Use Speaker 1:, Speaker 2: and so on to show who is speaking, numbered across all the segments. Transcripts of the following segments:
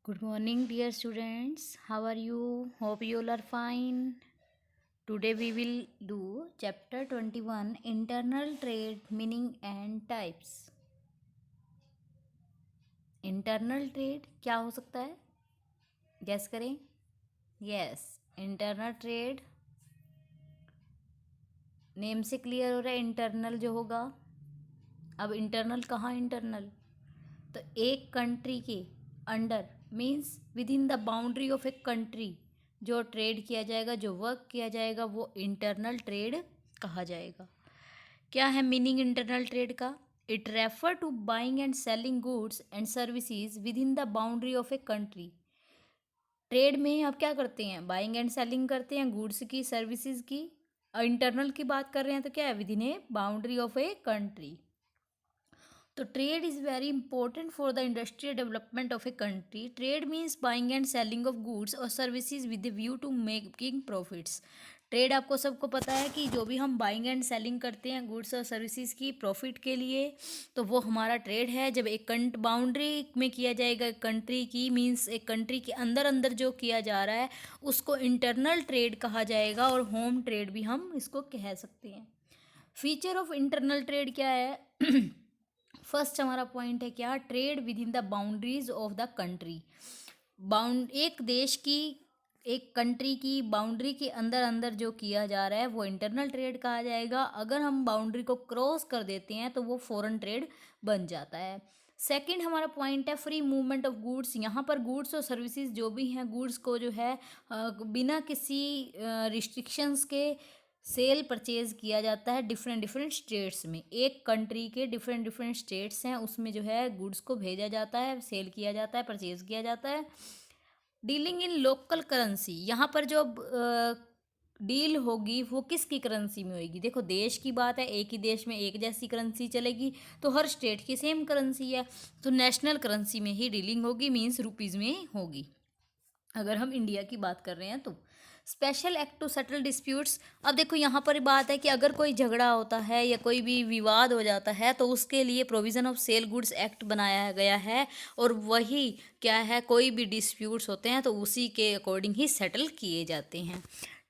Speaker 1: Good morning, dear students. How are you? Hope you all are fine. Today we will do chapter 21 Internal Trade Meaning and Types. Internal trade क्या हो सकता है? Gas करें. Yes, internal trade name से clear हो रहा है. Internal जो होगा, अब इंटरनल कहाँ इंटरनल, तो एक कंट्री के under means with in the boundary of a country जो ट्रेड किया जाएगा, जो वर्क किया जाएगा, वो इंटरनल ट्रेड कहा जाएगा. क्या है मीनिंग इंटरनल ट्रेड का? It refer to buying and selling goods and services within the boundary of a country. Trade में आप क्या करते हैं? बाइंग एंड सेलिंग करते हैं गुड्स की, सर्विसेज की. इंटरनल की बात कर रहे हैं तो क्या है? Within a boundary of a country. तो trade is very important for the industrial development of a country. Trade means buying and selling of goods और services with the view to making profits. Trade आपको सबको पता है कि जो भी हम बाइंग एंड सेलिंग करते हैं गुड्स और सर्विसेज की प्रॉफिट के लिए, तो वो हमारा ट्रेड है. जब एक बाउंड्री में किया जाएगा एक कंट्री की, मीन्स एक कंट्री के अंदर अंदर जो किया जा रहा है उसको इंटरनल ट्रेड कहा जाएगा, और होम ट्रेड भी हम इसको कह सकते हैं. फीचर ऑफ इंटरनल ट्रेड क्या है? फर्स्ट हमारा पॉइंट है क्या? Trade with in the boundaries of the country. एक देश की, एक कंट्री की बाउंड्री के अंदर अंदर जो किया जा रहा है वो इंटरनल ट्रेड कहा जाएगा. अगर हम बाउंड्री को क्रॉस कर देते हैं तो वो फॉरेन ट्रेड बन जाता है. सेकंड हमारा पॉइंट है फ्री मूवमेंट ऑफ गुड्स. यहाँ पर गुड्स और सर्विसेज जो भी हैं, गुड्स को जो है बिना किसी रिस्ट्रिक्शंस के सेल परचेज किया जाता है डिफरेंट डिफरेंट स्टेट्स में. एक कंट्री के डिफरेंट डिफरेंट स्टेट्स हैं, उसमें जो है गुड्स को भेजा जाता है, सेल किया जाता है, परचेज किया जाता है. Dealing in local currency. यहाँ पर जो डील होगी वो किसकी करेंसी में होगी? देखो, देश की बात है, एक ही देश में एक जैसी करेंसी चलेगी तो हर स्टेट की सेम करेंसी है, तो नेशनल करेंसी में ही डीलिंग होगी, मीन्स रुपीज़ में होगी अगर हम इंडिया की बात कर रहे हैं तो. Special act to settle disputes. अब देखो यहाँ पर बात है कि अगर कोई झगड़ा होता है या कोई भी विवाद हो जाता है तो उसके लिए provision of sell goods act बनाया गया है, और वही क्या है, कोई भी डिस्प्यूट्स होते हैं तो उसी के अकॉर्डिंग ही सेटल किए जाते हैं.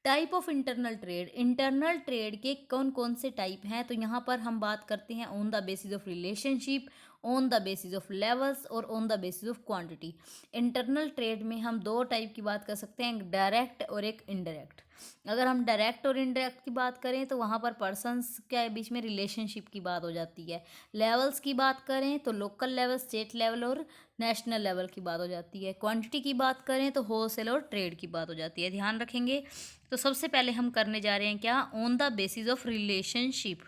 Speaker 1: Type of internal trade. Internal trade के कौन कौन से टाइप हैं? तो यहाँ पर हम बात करते हैं on the basis of relationship, on the basis of levels और on the basis of quantity. Internal trade में हम दो टाइप की बात कर सकते हैं, एक डायरेक्ट और एक इनडायरेक्ट. अगर हम डायरेक्ट और इनडायरेक्ट की बात करें तो वहाँ पर पर्सनस के बीच में रिलेशनशिप की बात हो जाती है. लेवल्स की बात करें तो लोकल लेवल, स्टेट लेवल और नेशनल लेवल की बात हो जाती है. क्वांटिटी की बात करें तो होलसेल और ट्रेड की बात हो जाती है. ध्यान रखेंगे. तो सबसे पहले हम करने जा रहे हैं क्या? On the basis of relationship.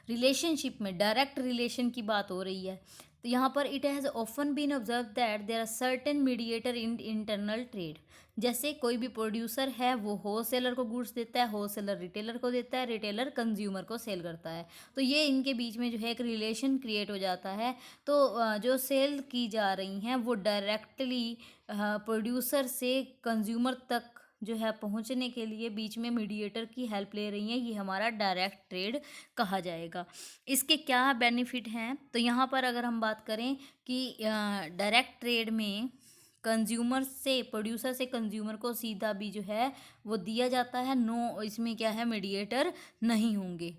Speaker 1: Relationship में डायरेक्ट रिलेशन की बात हो रही है. तो यहाँ पर it has often been observe that there are certain mediator in internal trade. जैसे कोई भी प्रोड्यूसर है वो होलसेलर को गुड्स देता है, होलसेलर रिटेलर को देता है, रिटेलर कंज्यूमर को सेल करता है. तो ये इनके बीच में जो है एक रिलेशन क्रिएट हो जाता है. तो जो सेल की जा रही हैं वो डायरेक्टली प्रोड्यूसर से कंज्यूमर तक जो है पहुंचने के लिए बीच में मीडिएटर की हेल्प ले रही हैं. ये हमारा डायरेक्ट ट्रेड कहा जाएगा. इसके क्या बेनिफिट हैं? तो यहाँ पर अगर हम बात करें कि डायरेक्ट ट्रेड में कंज्यूमर से, प्रोड्यूसर से कंज्यूमर को सीधा भी जो है वो दिया जाता है. नो, इसमें क्या है, मीडिएटर नहीं होंगे.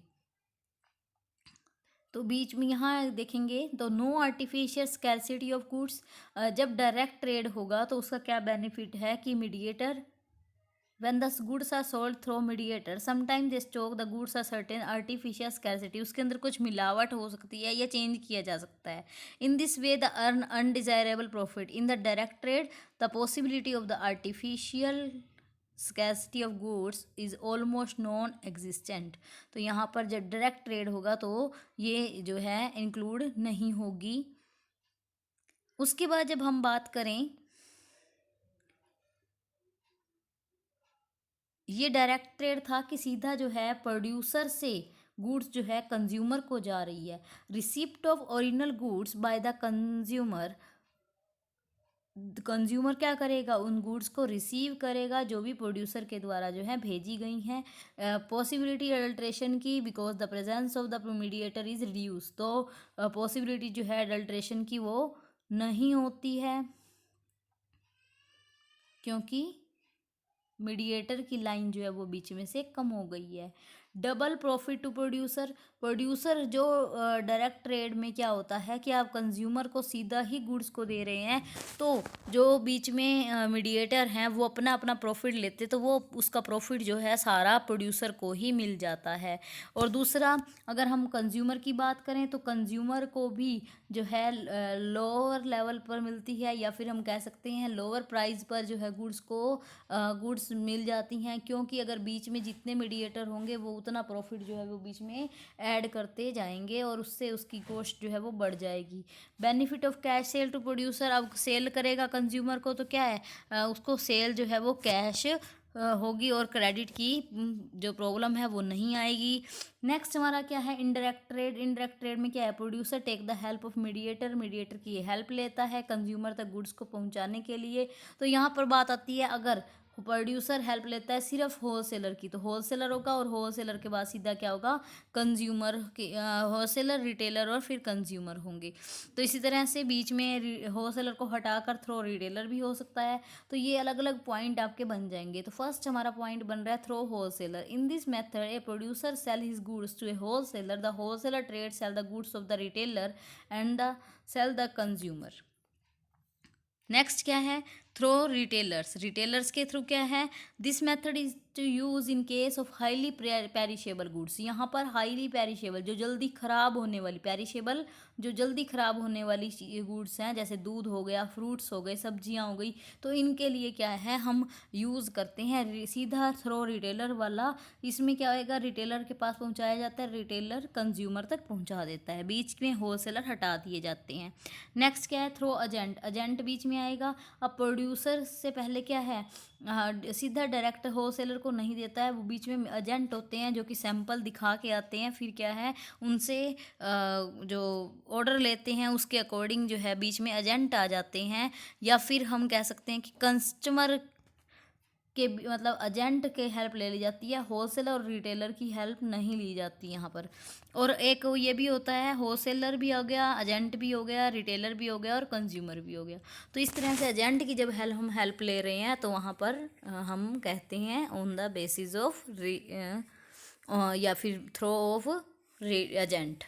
Speaker 1: तो बीच में यहाँ देखेंगे तो no artificial scarcity of goods. जब डायरेक्ट ट्रेड होगा तो उसका क्या बेनिफिट है कि mediator, when the goods are sold through mediator sometimes they stock the goods are certain artificial scarcity. उसके अंदर कुछ मिलावट हो सकती है या चेंज किया जा सकता है. in this way the earn undesirable profit. in the direct trade the possibility of the artificial scarcity of goods is almost non existent. तो यहाँ पर जब डायरेक्ट ट्रेड होगा तो ये जो है इंक्लूड नहीं होगी. उसके बाद जब हम बात करें, ये डायरेक्ट ट्रेड था कि सीधा जो है प्रोड्यूसर से गुड्स जो है कंज्यूमर को जा रही है. Receipt of original goods by the consumer. Consumer क्या करेगा? उन गुड्स को रिसीव करेगा जो भी प्रोड्यूसर के द्वारा जो है भेजी गई हैं. पॉसिबिलिटी अडल्ट्रेशन की, because the presence of the mediator is reduce. तो पॉसिबिलिटी जो है अडल्ट्रेशन की वो नहीं होती है. क्योंकि मीडिएटर की लाइन जो है वो बीच में से कम हो गई है। Double profit to producer, producer जो डायरेक्ट ट्रेड में क्या होता है कि आप कंज्यूमर को सीधा ही गुड्स को दे रहे हैं, तो जो बीच में मीडिएटर हैं वो अपना अपना प्रॉफिट लेते, तो वो उसका प्रॉफिट जो है सारा प्रोड्यूसर को ही मिल जाता है। और दूसरा, अगर हम कंज्यूमर की बात करें तो कंज्यूमर को भी जो है लोअर लेवल पर मिलती है, या फिर हम कह सकते हैं लोअर प्राइस पर जो है गुड्स मिल जाती हैं, क्योंकि अगर बीच में जितने मीडिएटर होंगे वो उतना प्रॉफिट जो है वो बीच में ऐड करते जाएंगे और उससे उसकी कॉस्ट जो है वो बढ़ जाएगी। Benefit of cash sale to producer, अब सेल करेगा कंज्यूमर को तो क्या है, उसको सेल जो है वो कैश होगी और क्रेडिट की जो प्रॉब्लम है वो नहीं आएगी। नेक्स्ट हमारा क्या है, इनडायरेक्ट ट्रेड। इनडायरेक्ट ट्रेड में क्या है, producer take the help of mediator, mediator की हेल्प लेता है कंज्यूमर तक गुड्स को पहुंचाने के लिए। तो यहाँ पर बात आती है, अगर प्रोड्यूसर हेल्प लेता है सिर्फ होलसेलर की, तो होलसेलर होगा और होलसेलर के बाद सीधा क्या होगा, कंज्यूमर के, होलसेलर, रिटेलर और फिर कंज्यूमर होंगे। तो इसी तरह से बीच में होलसेलर को हटाकर थ्रो रिटेलर भी हो सकता है। तो ये अलग अलग पॉइंट आपके बन जाएंगे। तो फर्स्ट हमारा पॉइंट बन रहा है through wholesaler. In this method a producer sell his goods to a wholesaler, the wholesaler trade sell the goods of the retailer and the sell the consumer. Next क्या है, थ्रो रिटेलर्स। रिटेलर्स के through क्या है, this method is to use in case of highly perishable goods. यहाँ पर highly perishable, जो जल्दी खराब होने वाली, पेरिशेबल जो जल्दी खराब होने वाली गुड्स हैं, जैसे दूध हो गया, फ्रूट्स हो गए, सब्जियाँ हो गई, तो इनके लिए क्या है हम यूज़ करते हैं सीधा थ्रो रिटेलर वाला। इसमें क्या होएगा, रिटेलर के पास पहुँचाया जाता है, रिटेलर कंज्यूमर तक पहुँचा देता है, बीच में होलसेलर हटा दिए जाते हैं। नेक्स्ट क्या है, थ्रो एजेंट। एजेंट बीच में आएगा। अब प्रोड्यूसर से पहले क्या है, सीधा डायरेक्ट होलसेलर को नहीं देता है, वो बीच में एजेंट होते हैं जो कि सैंपल दिखा के आते हैं, फिर क्या है उनसे जो ऑर्डर लेते हैं उसके अकॉर्डिंग जो है बीच में एजेंट आ जाते हैं। या फिर हम कह सकते हैं कि कस्टमर के मतलब एजेंट के हेल्प ले ली जाती है, होलसेलर और रिटेलर की हेल्प नहीं ली जाती यहाँ पर। और एक ये भी होता है, होलसेलर भी हो गया, एजेंट भी हो गया, रिटेलर भी हो गया और कंज्यूमर भी हो गया। तो इस तरह से एजेंट की जब हम हेल्प ले रहे हैं तो वहाँ पर हम कहते हैं ऑन द बेसिस ऑफ या फिर through of agent.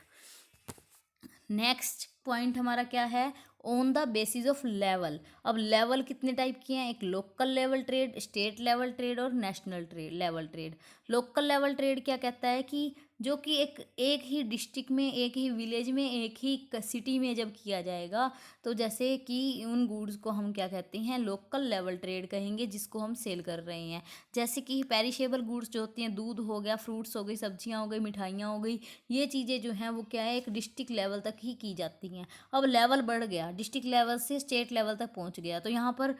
Speaker 1: Next point हमारा क्या है, on the basis of level. अब लेवल कितने टाइप के हैं, एक local level trade, state level trade और national trade level trade. Local level trade क्या कहता है कि जो कि एक ही डिस्ट्रिक्ट में, एक ही विलेज में, एक ही सिटी में जब किया जाएगा, तो जैसे कि उन गुड्स को हम क्या कहते हैं, लोकल लेवल ट्रेड कहेंगे, जिसको हम सेल कर रहे हैं। जैसे कि पेरिशेबल गुड्स जो होती हैं, दूध हो गया, फ्रूट्स हो गई, सब्जियां हो गई, मिठाइयाँ हो गई, ये चीज़ें जो हैं वो क्या है, एक डिस्ट्रिक्ट लेवल तक ही की जाती हैं। अब लेवल बढ़ गया, डिस्ट्रिक्ट लेवल से स्टेट लेवल तक पहुंच गया, तो यहाँ पर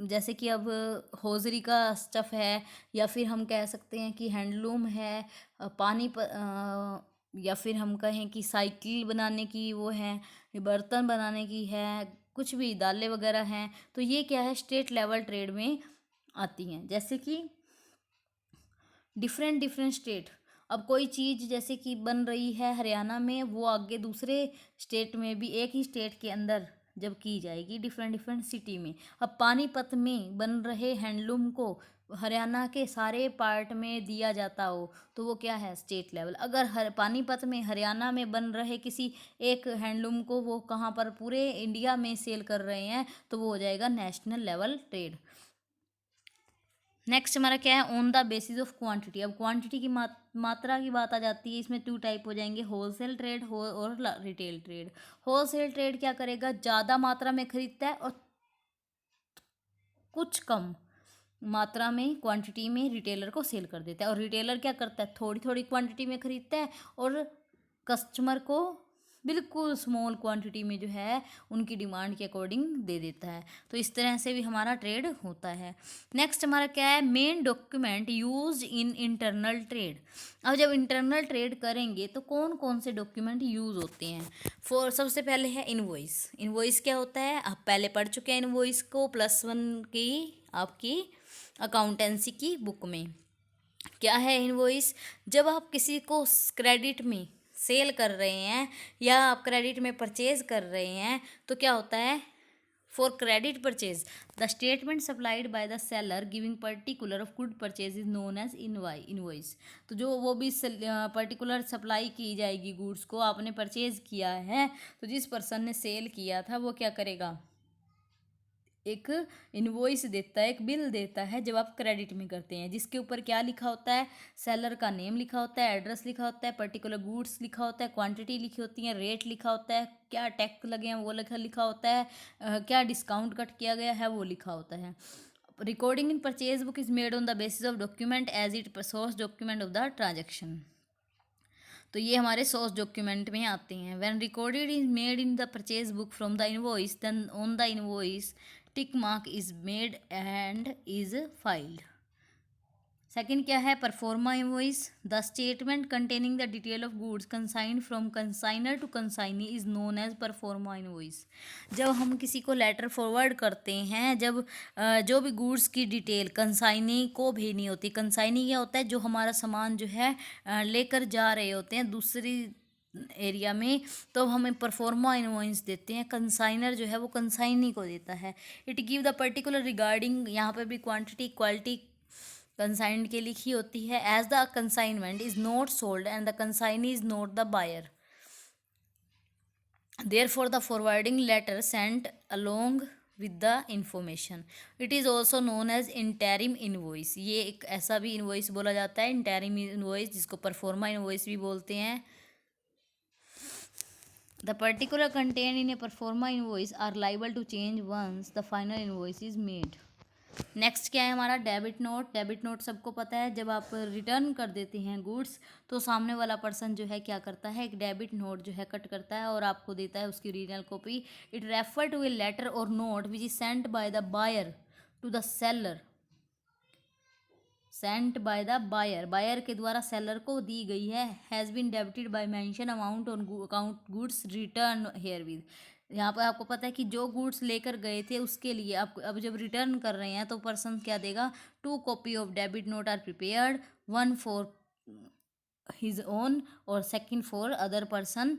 Speaker 1: जैसे कि अब हौजरी का स्टफ़ है, या फिर हम कह सकते हैं कि हैंडलूम है, या फिर हम कहें कि साइकिल बनाने की वो है, बर्तन बनाने की है, कुछ भी दालें वगैरह हैं, तो ये क्या है स्टेट लेवल ट्रेड में आती हैं। जैसे कि डिफरेंट डिफरेंट स्टेट, अब कोई चीज़ जैसे कि बन रही है हरियाणा में, वो आगे दूसरे स्टेट में भी, एक ही स्टेट के अंदर जब की जाएगी डिफरेंट डिफरेंट सिटी में। अब पानीपत में बन रहे हैंडलूम को हरियाणा के सारे पार्ट में दिया जाता हो, तो वो क्या है स्टेट लेवल। अगर पानीपत में हरियाणा में बन रहे किसी एक हैंडलूम को वो कहाँ पर पूरे इंडिया में सेल कर रहे हैं, तो वो हो जाएगा नेशनल लेवल ट्रेड। नेक्स्ट हमारा क्या है, on the basis of quantity. अब क्वांटिटी की मात्रा की बात आ जाती है, इसमें टू टाइप हो जाएंगे, होलसेल ट्रेड और रिटेल ट्रेड। होलसेल ट्रेड क्या करेगा, ज़्यादा मात्रा में खरीदता है और कुछ कम मात्रा में क्वांटिटी में रिटेलर को सेल कर देता है। और रिटेलर क्या करता है, थोड़ी थोड़ी क्वांटिटी में खरीदता है और कस्टमर को बिल्कुल स्मॉल क्वांटिटी में जो है उनकी डिमांड के अकॉर्डिंग दे देता है। तो इस तरह से भी हमारा ट्रेड होता है। नेक्स्ट हमारा क्या है, main document use in internal trade. अब जब इंटरनल ट्रेड करेंगे तो कौन कौन से डॉक्यूमेंट यूज़ होते हैं। सबसे पहले है इनवॉइस। इनवॉइस क्या होता है, आप पहले पढ़ चुके हैं इनवॉइस को, +1 की आपकी अकाउंटेंसी की बुक में। क्या है इनवॉइस, जब आप किसी को क्रेडिट में सेल कर रहे हैं या आप क्रेडिट में परचेज कर रहे हैं, तो क्या होता है For credit purchase, the statement supplied by the seller giving particular of good purchase is known as invoice. तो जो वो भी पर्टिकुलर सप्लाई की जाएगी गुड्स को, आपने परचेज किया है, तो जिस पर्सन ने सेल किया था वो क्या करेगा, एक इनवॉइस देता है, एक बिल देता है जब आप क्रेडिट में करते हैं, जिसके ऊपर क्या लिखा होता है, सेलर का नेम लिखा होता है, एड्रेस लिखा होता है, पर्टिकुलर गुड्स लिखा होता है, क्वांटिटी लिखी होती है, रेट लिखा होता है, क्या टैक्स लगे हैं वो लिखा होता है, क्या डिस्काउंट कट किया गया है वो लिखा होता है. Recording in purchase book is made on the basis of document as it source document of the transaction. तो ये हमारे सोर्स डॉक्यूमेंट में आते हैं. When recorded is made in the purchase book from the invoice, then on the invoice tick mark is made and is filed. Second क्या है, proforma invoice. The statement containing the detail of goods consigned from consignor to consignee is known as proforma invoice. जब हम किसी को letter forward करते हैं, जब जो भी गुड्स की डिटेल कंसाइनी को भेजनी होती है, कंसाइनी क्या होता है, जो हमारा सामान जो है लेकर जा रहे होते हैं दूसरी एरिया में, तो हमें परफॉर्मा इनवॉइस देते हैं. कंसाइनर जो है वो कंसाइनी को देता है. It give the particular regarding, यहाँ पर भी क्वांटिटी क्वालिटी कंसाइंड के लिखी होती है. As the consignment is not sold and the consignee is not the buyer, therefore the forwarding letter sent along with the information. It is also known as interim invoice. ये एक ऐसा भी invoice बोला जाता है, इंटरिम इनवॉइस, जिसको proforma invoice भी बोलते हैं. The particular contained in a performa invoice are liable to change once the final invoice is made. Next क्या है हमारा, डेबिट नोट. डेबिट नोट सबको पता है, जब आप रिटर्न कर देते हैं गुड्स तो सामने वाला पर्सन जो है क्या करता है, एक डेबिट नोट जो है कट करता है और आपको देता है उसकी original copy. It refer to a letter or note which is sent by the buyer to the seller. Sent by the buyer, buyer के द्वारा सेलर को दी गई है. Has been debited by mention amount on account goods return herewith. यहाँ पर आपको पता है कि जो गुड्स लेकर गए थे उसके लिए आप अब जब रिटर्न कर रहे हैं तो पर्सन क्या देगा, 2 copy of debit note are prepared, 1 for his own और 2 फॉर अदर पर्सन.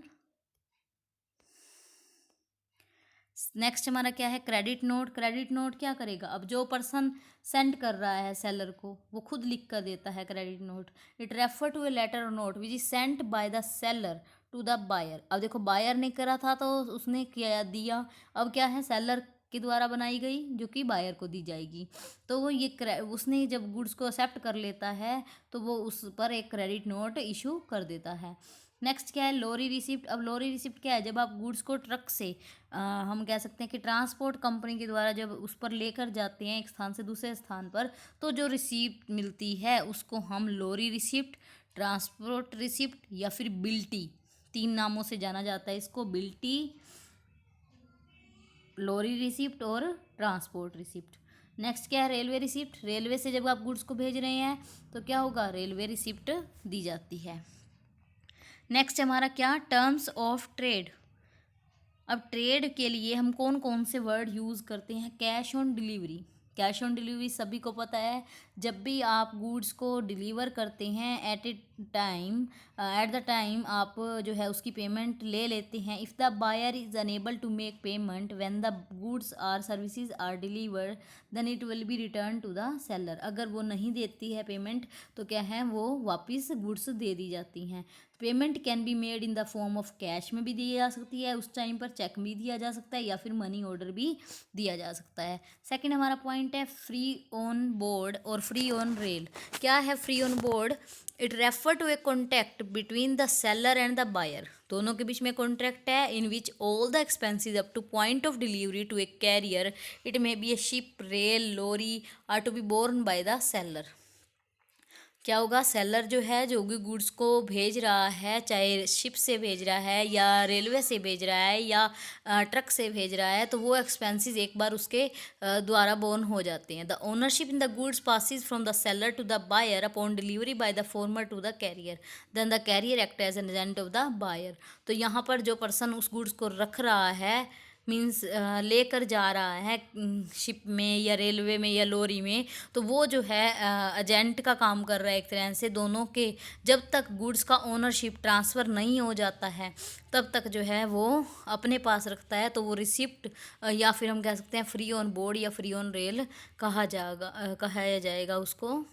Speaker 1: नेक्स्ट हमारा क्या है, क्रेडिट नोट. क्रेडिट नोट क्या करेगा, अब जो पर्सन सेंड कर रहा है सेलर को वो खुद लिख कर देता है credit note. It refer to a letter or note which is sent by the seller to the buyer. अब देखो बायर ने करा था तो उसने क्या दिया, अब क्या है सेलर के द्वारा बनाई गई जो कि बायर को दी जाएगी. तो वो ये उसने जब गुड्स को एक्सेप्ट कर लेता है तो वो उस पर एक क्रेडिट नोट इशू कर देता है. नेक्स्ट क्या है, लोरी रिसिप्ट. अब लोरी रिसिप्ट क्या है, जब आप गुड्स को ट्रक से हम कह सकते हैं कि ट्रांसपोर्ट कंपनी के द्वारा जब उस पर लेकर जाते हैं एक स्थान से दूसरे स्थान पर, तो जो रिसिप्ट मिलती है उसको हम लोरी रिसिप्ट, ट्रांसपोर्ट रिसिप्ट या फिर बिल्टी, 3 नामों से जाना जाता है इसको, बिल्टी, लोरी रिसिप्ट और ट्रांसपोर्ट रिसिप्ट. नेक्स्ट क्या है, रेलवे रिसिप्ट. रेलवे से जब आप गुड्स को भेज रहे हैं तो क्या होगा, रेलवे रिसिप्ट दी जाती है. नेक्स्ट हमारा क्या, टर्म्स ऑफ ट्रेड. अब ट्रेड के लिए हम कौन कौन से वर्ड यूज़ करते हैं, cash on delivery. Cash on delivery सभी को पता है, जब भी आप गुड्स को डिलीवर करते हैं एट द टाइम आप जो है उसकी पेमेंट ले लेते हैं. If the buyer is unable to make payment when the goods are services are delivered then it will be return to the seller. अगर वो नहीं देती है पेमेंट तो क्या है, वो वापस गुड्स दे दी जाती हैं. Payment can be made in the form of cash में भी दी जा सकती है, उस टाइम पर चेक भी दिया जा सकता है या फिर मनी ऑर्डर भी दिया जा सकता है. सेकंड हमारा पॉइंट है फ्री ऑन बोर्ड और फ्री ऑन रेल. क्या है free on board, it refer to a contact between the seller and the buyer. दोनों के बीच में कॉन्ट्रैक्ट है in which all the expenses up to point of delivery to a carrier, it may be a ship, rail, lorry, are to be borne by the seller. क्या होगा, seller जो है जो भी गुड्स को भेज रहा है, चाहे शिप से भेज रहा है या रेलवे से भेज रहा है या ट्रक से भेज रहा है, तो वो एक्सपेंसेस एक बार उसके द्वारा बोर्न हो जाते हैं. The ownership in the goods passes from the seller to the buyer upon delivery by the former to the carrier, then the carrier act as an agent of the buyer. तो यहाँ पर जो person उस goods को रख रहा है means लेकर जा रहा है शिप में या रेलवे में या लॉरी में, तो वो जो है एजेंट का काम कर रहा है एक तरह से। दोनों के जब तक गुड्स का ओनरशिप ट्रांसफ़र नहीं हो जाता है तब तक जो है वो अपने पास रखता है, तो वो रिसिप्ट या फिर हम कह सकते हैं फ्री ऑन बोर्ड या फ्री ऑन रेल कहा जाएगा उसको।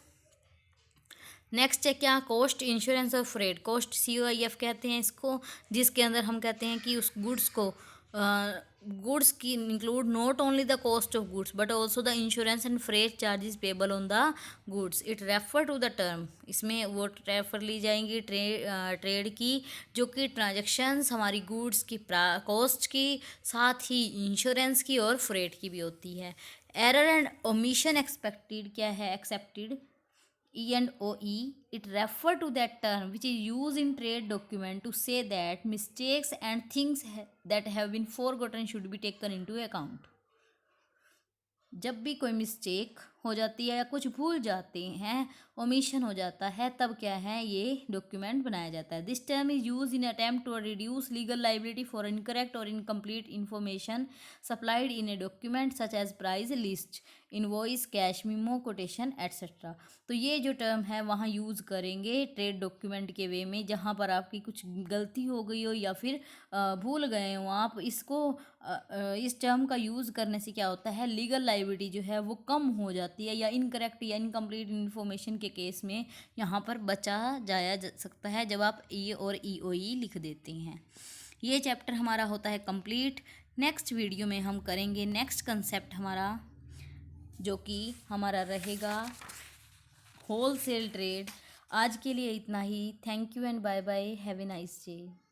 Speaker 1: नेक्स्ट है क्या, cost insurance of freight. Cost COIF कहते हैं इसको, जिसके अंदर हम कहते हैं कि उस गुड्स को गुड्स की include not only the cost of goods but also the insurance and freight charges payable on the goods. It refer to the term, इसमें वो रेफर ली जाएंगी ट्रेड की, जो कि ट्रांजेक्शन्स हमारी गुड्स की कॉस्ट की, साथ ही इंश्योरेंस की और फ्रेट की भी होती है। एरर एंड ओमिशन एक्सपेक्टेड क्या है, accepted E&OE, it refer to that term which is used in trade document to say that mistakes and things that have been forgotten should be taken into account। जब भी कोई mistake हो जाती है या कुछ भूल जाते हैं, ओमिशन हो जाता है, तब क्या है ये डॉक्यूमेंट बनाया जाता है। This term is use in attempt to reduce legal liability for incorrect or incomplete information supplied in a document such as price list, invoice, cash memo, quotation etcetera. तो ये जो टर्म है वहाँ यूज़ करेंगे trade document के वे में, जहाँ पर आपकी कुछ गलती हो गई हो या फिर भूल गए हो आप इसको। इस टर्म का यूज़ करने से क्या होता है, लीगल लाइबिलिटी जो है वो कम हो जाती है, या इनकरेक्ट या इनकम्प्लीट इन्फॉर्मेशन के केस में यहाँ पर बचा जाया जा सकता है जब आप E और EOE लिख देते हैं। ये चैप्टर हमारा होता है कंप्लीट। नेक्स्ट वीडियो में हम करेंगे नेक्स्ट कंसेप्ट हमारा, जो कि हमारा रहेगा होल सेल ट्रेड। आज के लिए इतना ही। Thank you and bye bye, have a nice day.